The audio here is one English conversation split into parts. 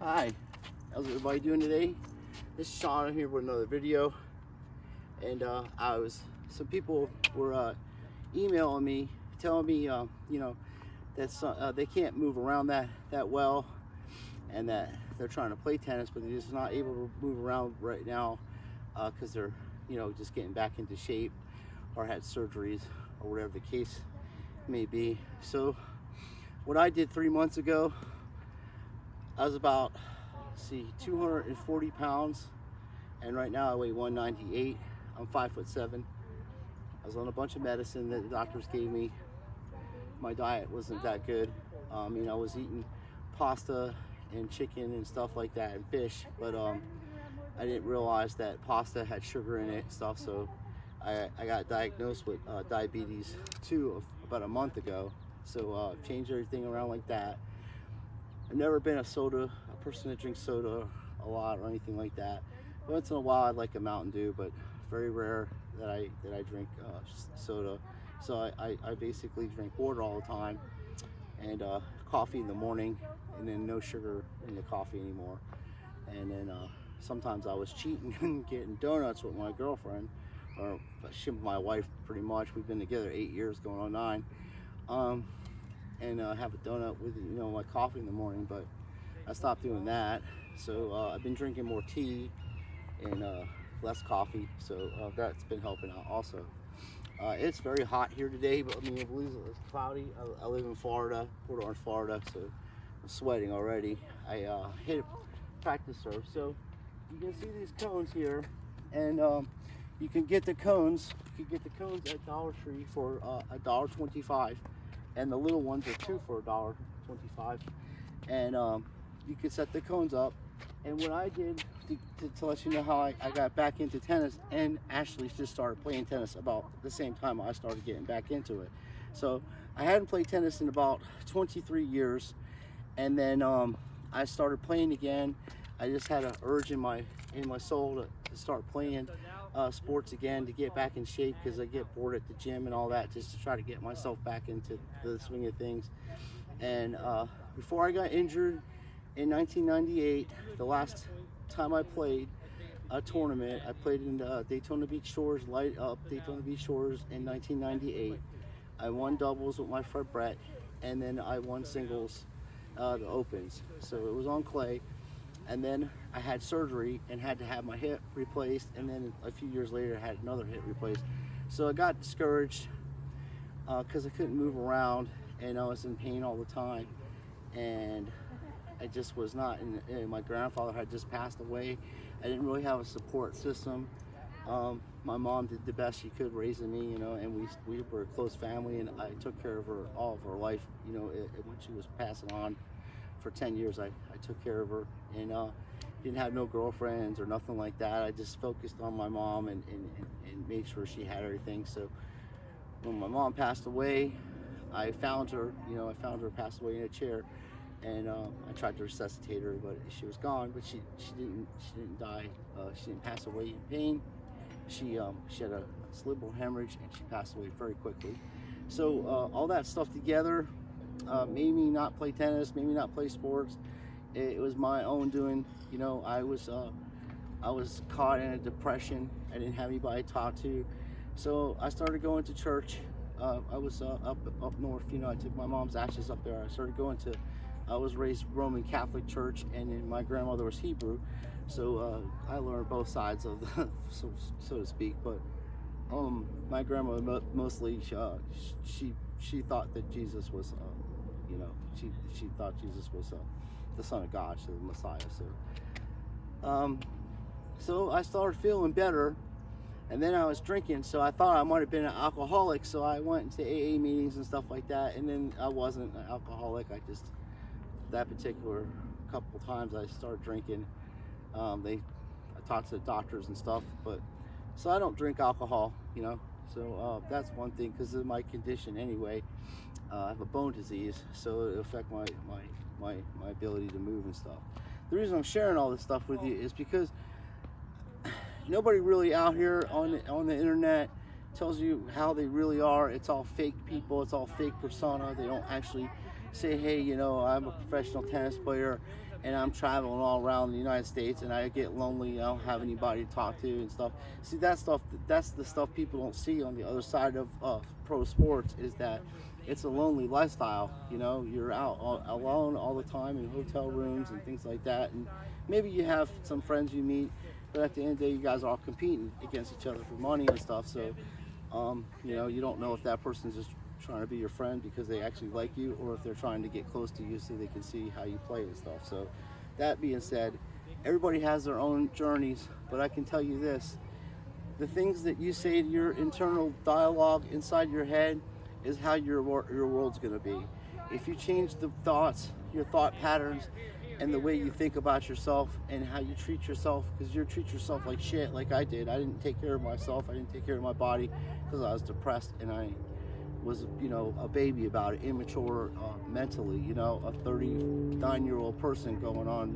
Hi, how's everybody doing today? This is Sean here with another video, and some people were emailing me, telling me, that they can't move around that well, and that they're trying to play tennis, but they're just not able to move around right now because they're, just getting back into shape or had surgeries or whatever the case may be. So, what I did 3 months ago, I was about, 240 pounds, and right now I weigh 198. I'm 5'7". I was on a bunch of medicine that the doctors gave me. My diet wasn't that good. I was eating pasta and chicken and stuff like that and fish, but I didn't realize that pasta had sugar in it and stuff, so I got diagnosed with diabetes 2 about a month ago. So changed everything around like that. I've never been a person that drinks soda a lot or anything like that. Once in a while I'd like a Mountain Dew, but very rare that I drink soda. So I basically drink water all the time, and coffee in the morning, and then no sugar in the coffee anymore. And then sometimes I was cheating and getting donuts with my girlfriend, or my wife pretty much. We've been together 8 years, going on 9. And have a donut with my coffee in the morning, but I stopped doing that. So I've been drinking more tea and less coffee, so that's been helping out also. It's very hot here today, but I believe it's cloudy. I live in Florida, Port Orange, Florida, so I'm sweating already. I hit a practice serve, so you can see these cones here, and you can get the cones. You can get the cones at Dollar Tree for $1.25. And the little ones are 2 for $1.25. And you can set the cones up. And what I did to let you know how I got back into tennis, and Ashley just started playing tennis about the same time I started getting back into it. So I hadn't played tennis in about 23 years, and then I started playing again. I just had an urge in my soul to start playing sports again, to get back in shape, because I get bored at the gym and all that, just to try to get myself back into the swing of things. And before I got injured in 1998, the last time I played a tournament, I played in Daytona Beach Shores, Light Up Daytona Beach Shores in 1998. I won doubles with my friend Brett, and then I won singles, the Opens. So it was on clay. And then I had surgery and had to have my hip replaced, and then a few years later I had another hip replaced. So I got discouraged because I couldn't move around, and I was in pain all the time, and I just was not. And my grandfather had just passed away. I didn't really have a support system. My mom did the best she could raising me, and we were a close family, and I took care of her all of her life. When she was passing on for 10 years, I took care of her, and didn't have no girlfriends or nothing like that. I just focused on my mom and made sure she had everything. So when my mom passed away, I found her passed away in a chair, and I tried to resuscitate her, but she was gone. But she didn't die. She didn't pass away in pain. She had a cerebral hemorrhage, and she passed away very quickly. So all that stuff together made me not play tennis, made me not play sports. It was my own doing. I was caught in a depression. I didn't have anybody to talk to, so I started going to church. I was up north. I took my mom's ashes up there. I was raised Roman Catholic church, and then my grandmother was Hebrew, so I learned both sides of the, so to speak. But my grandmother mostly she thought that Jesus was she thought Jesus was the Son of God, so the Messiah. So I started feeling better, and then I was drinking, so I thought I might have been an alcoholic, so I went to AA meetings and stuff like that, and then I wasn't an alcoholic. That particular couple times I started drinking, I talked to the doctors and stuff, so I don't drink alcohol, so that's one thing, because of my condition anyway. I have a bone disease, so it affects my ability to move and stuff. The reason I'm sharing all this stuff with you is because nobody really out here on the internet tells you how they really are. It's all fake people. It's all fake persona. They don't actually say, hey, I'm a professional tennis player and I'm traveling all around the United States and I get lonely, I don't have anybody to talk to and stuff. See, that's the stuff people don't see on the other side of pro sports, is that it's a lonely lifestyle. You're out alone all the time in hotel rooms and things like that, and maybe you have some friends you meet, but at the end of the day, you guys are all competing against each other for money and stuff. So you don't know if that person's just trying to be your friend because they actually like you, or if they're trying to get close to you so they can see how you play and stuff. So that being said, everybody has their own journeys, but I can tell you this: the things that you say to your internal dialogue inside your head is how your world's going to be. If you change the thoughts, your thought patterns, and the way you think about yourself and how you treat yourself, because you treat yourself like shit, like I did. I didn't take care of myself. I didn't take care of my body because I was depressed and I was, a baby about it, immature mentally, a 39-year-old person going on,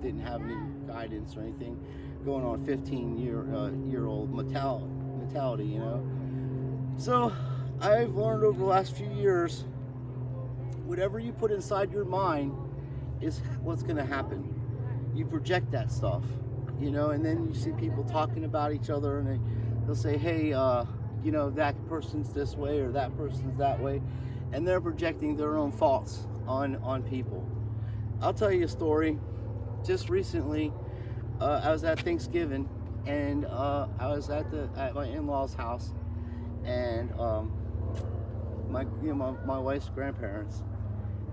didn't have any guidance or anything, going on 15-year-old mentality, So I've learned over the last few years, whatever you put inside your mind is what's going to happen. You project that stuff, and then you see people talking about each other and they'll say, hey, that person's this way or that person's that way, and they're projecting their own faults on people. I'll tell you a story. Just recently, I was at Thanksgiving, and I was at my in-laws' house, and my wife's grandparents,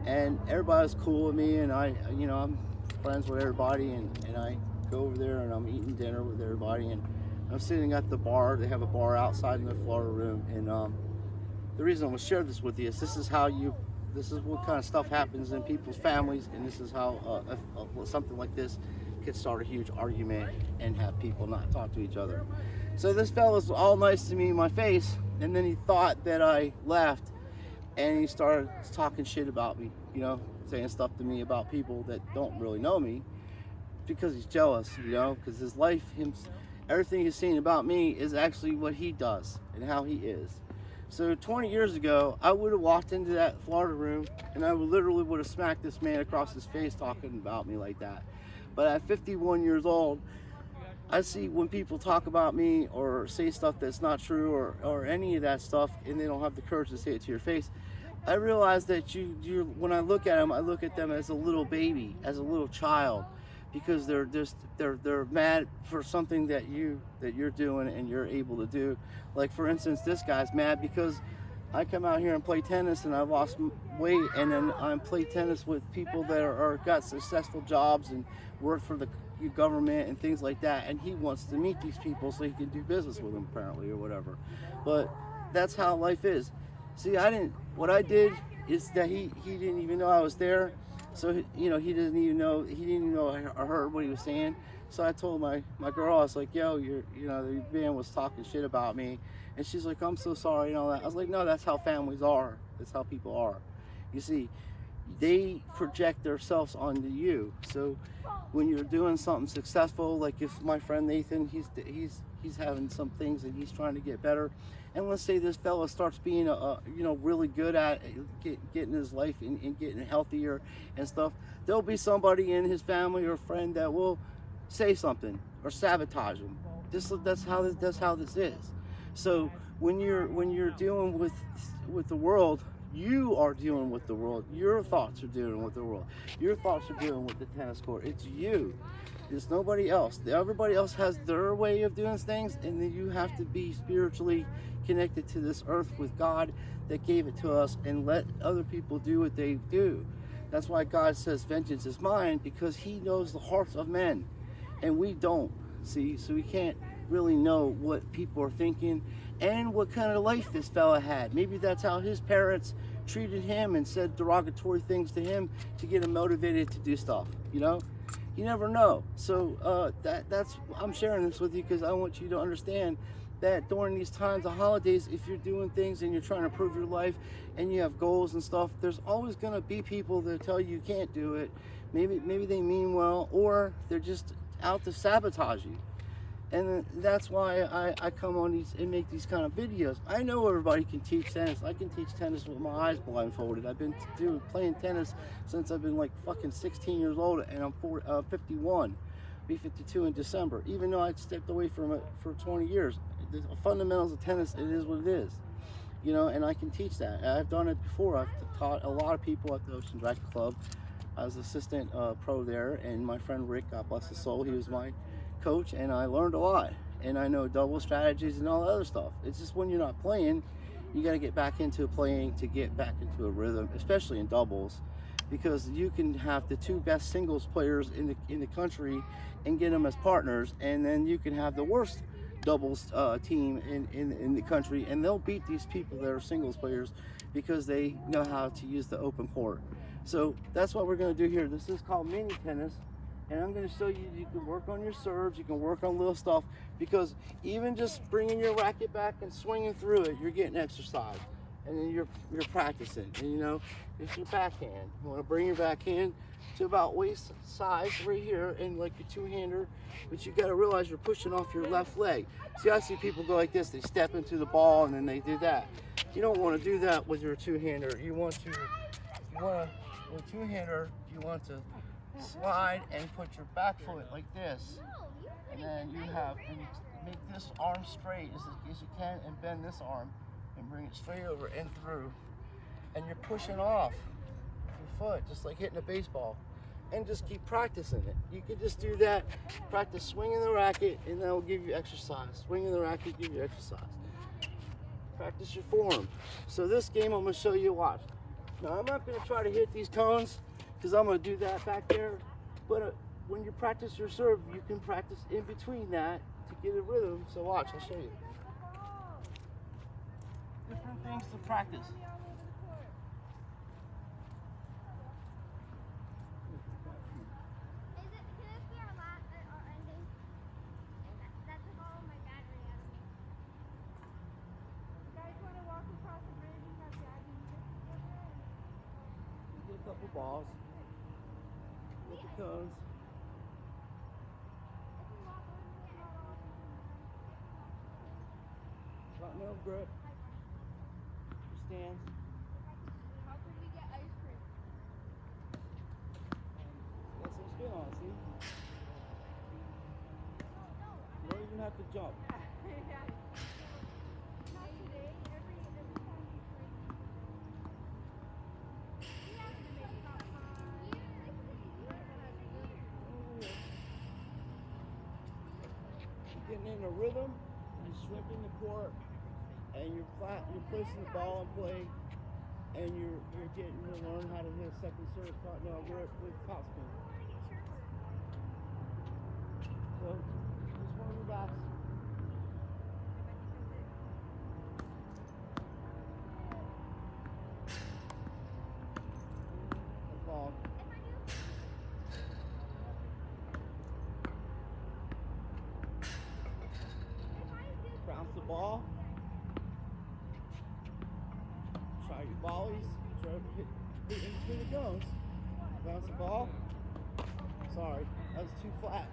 and everybody was cool with me, and I'm friends with everybody, and I go over there and I'm eating dinner with everybody, and I'm sitting at the bar. They have a bar outside in the Florida room, and the reason I'm going to share this with you is this is what kind of stuff happens in people's families, and this is how something like this could start a huge argument and have people not talk to each other. So this fella's all nice to me in my face, and then he thought that I left, and he started talking shit about me, saying stuff to me about people that don't really know me, because he's jealous, because his life, everything he's seen about me is actually what he does and how he is. So 20 years ago, I would have walked into that Florida room and I literally would have smacked this man across his face talking about me like that. But at 51 years old, I see when people talk about me or say stuff that's not true or any of that stuff, and they don't have the courage to say it to your face, I realize that when I look at them, I look at them as a little baby, as a little child, because they're mad for something that you're doing and you're able to do. Like, for instance, this guy's mad because I come out here and play tennis and I lost weight, and then I play tennis with people that are got successful jobs and work for the government and things like that, and he wants to meet these people so he can do business with them, apparently, or whatever. But that's how life is. See, what I did is that he didn't even know I was there. So, he didn't even know I heard what he was saying. So I told my girl, I was like, yo, the man was talking shit about me. And she's like, I'm so sorry and all that. I was like, no, that's how families are. That's how people are. You see, they project themselves onto you. So when you're doing something successful, like if my friend Nathan, he's having some things and he's trying to get better. And let's say this fella starts being really good at getting his life and getting healthier and stuff. There'll be somebody in his family or friend that will say something or sabotage him. That's how this is. So when you're dealing with the world, you are dealing with the world. Your thoughts are dealing with the world. Your thoughts are dealing with the tennis court. It's you. It's nobody else. Everybody else has their way of doing things, and then you have to be spiritually connected to this earth with God that gave it to us, and let other people do what they do. That's why God says vengeance is mine, because he knows the hearts of men, and we don't. See, so we can't really know what people are thinking and what kind of life this fella had. Maybe that's how his parents treated him and said derogatory things to him to get him motivated to do stuff. You never know. So that's I'm sharing this with you because I want you to understand that during these times of holidays, if you're doing things and you're trying to improve your life and you have goals and stuff, there's always going to be people that tell you can't do it. Maybe they mean well, or they're just out to sabotage you. And that's why I come on these and make these kind of videos. I know everybody can teach tennis. I can teach tennis with my eyes blindfolded. I've been playing tennis since I've been like fucking 16 years old, and I'm 51, be 52 in December. Even though I stepped away from it for 20 years, the fundamentals of tennis, it is what it is. You know, and I can teach that. I've done it before. I've taught a lot of people at the Ocean Racket Club. I was assistant pro there, and my friend Rick, God bless his soul, he was my coach, and I learned a lot. And I know double strategies and all that other stuff. It's just when you're not playing, you got to get back into playing to get back into a rhythm, especially in doubles, because you can have the two best singles players in the country and get them as partners, and then you can have the worst doubles team in the country, and they'll beat these people that are singles players because they know how to use the open court. So that's what we're going to do here. This is called mini tennis, and I'm going to show you can work on your serves, you can work on little stuff, because even just bringing your racket back and swinging through it, you're getting exercise, and then you're practicing. And you know, it's your backhand. You want to bring your backhand to about waist size right here, and like your two-hander, but you got to realize you're pushing off your left leg. See, I see people go like this. They step into the ball and then they do that. You don't want to do that with your two-hander. You want to with two-hander, you want to slide and put your back foot like this, and then you make this arm straight as you can, and bend this arm and bring it straight over and through, and you're pushing off your foot just like hitting a baseball, and just keep practicing it. You can just do that, practice swinging the racket, and that will give you exercise. Swinging the racket give you exercise. Practice your form. So this game I'm going to show you, watch. Now I'm not going to try to hit these cones because I'm going to do that back there, but when you practice your serve, you can practice in between that to get a rhythm. So watch, I'll show you. Different things to practice. A couple balls with the cones. Got no grip. Stands. How could we get ice cream? Got some spin on it, see? You don't even have to jump. Getting in a rhythm, you're sweeping the court, and you're placing the ball in play, and you're getting to learn how to hit a second serve with top spin. So just want to relax. That's long. Bounce the ball. Try your volleys. Try to hit in between the cones. Bounce the ball. Sorry, that was too flat.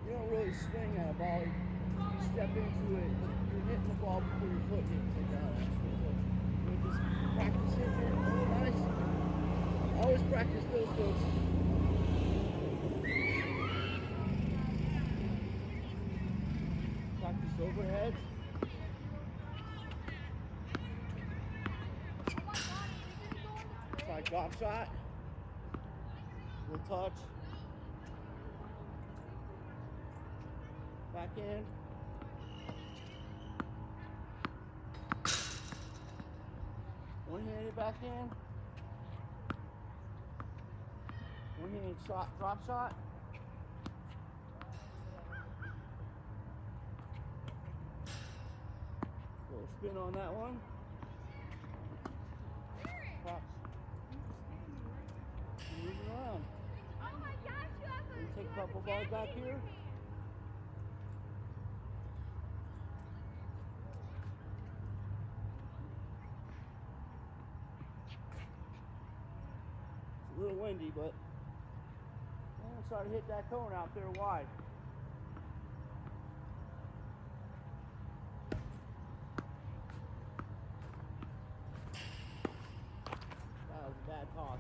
You don't really swing at a volley. You step into it. You're hitting the ball before your foot hits it down. So you just practice it. Oh, nice. Always practice those things. Practice overhead. Try drop shot. Little touch. Backhand. One-handed backhand. One-handed shot, drop shot. Little spin on that one. Props. Moving around. Oh my gosh, you have a, Take a couple balls back here. It's a little windy, but Try to hit that cone out there wide. That was a bad toss.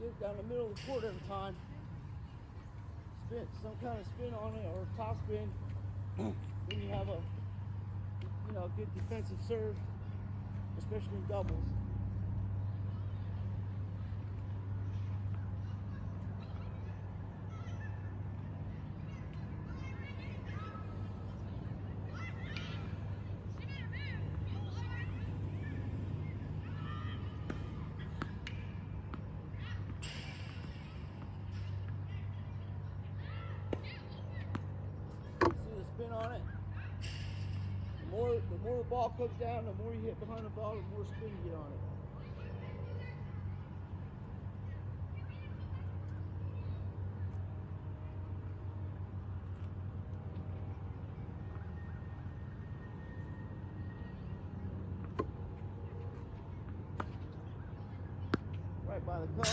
Get it down the middle of the court every time. Spin some kind of spin on it or top spin. Then you have a good defensive serve, especially in doubles. Spin on it. The more the ball comes down, the more you hit behind the ball, the more spin you get on it. Right by the cone.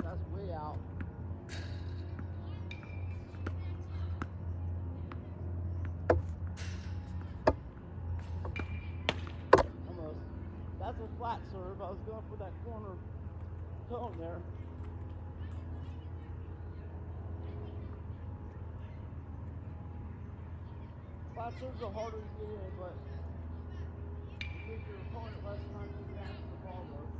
That's way out. Almost. That's a flat serve. I was going for that corner cone there. Flat serves are harder to get in, but you give your opponent less time to react to the ball though.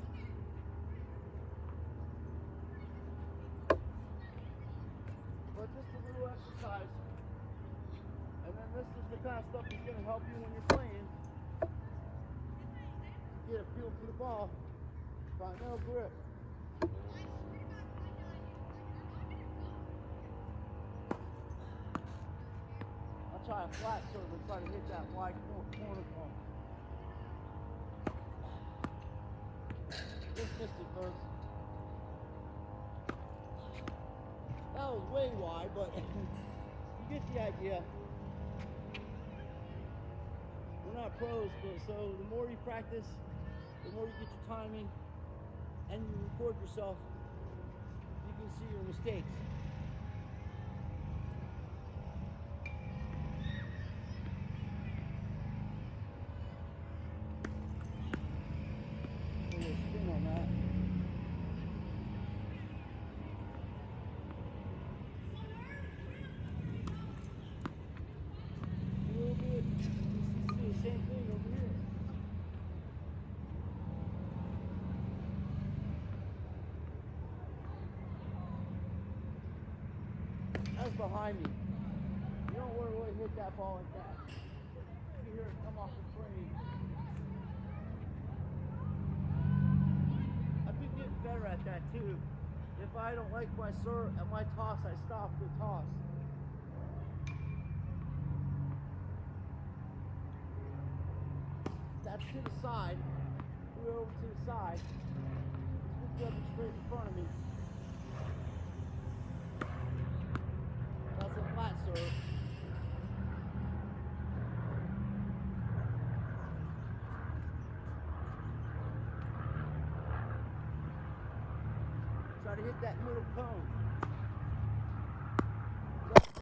But just a little exercise. And then this is the kind of stuff that's going to help you when you're playing. Get a feel for the ball. Continental grip. I'll try a flat serve and try to hit that wide corner cone. Just missed it first. That was way wide, but you get the idea. We're not pros, but so the more you practice, the more you get your timing, and you record yourself, you can see your mistakes. A little spin on that. A little bit. You see the same thing over here. That's behind me. You don't want to really hit that ball like that. You hear it come off the frame. I've been getting better at that too. If I don't like my serve at my toss, I stop the toss. That's to the side. We're over to the side. Let's up straight in front of me. That's a flat serve. Try to hit that middle cone.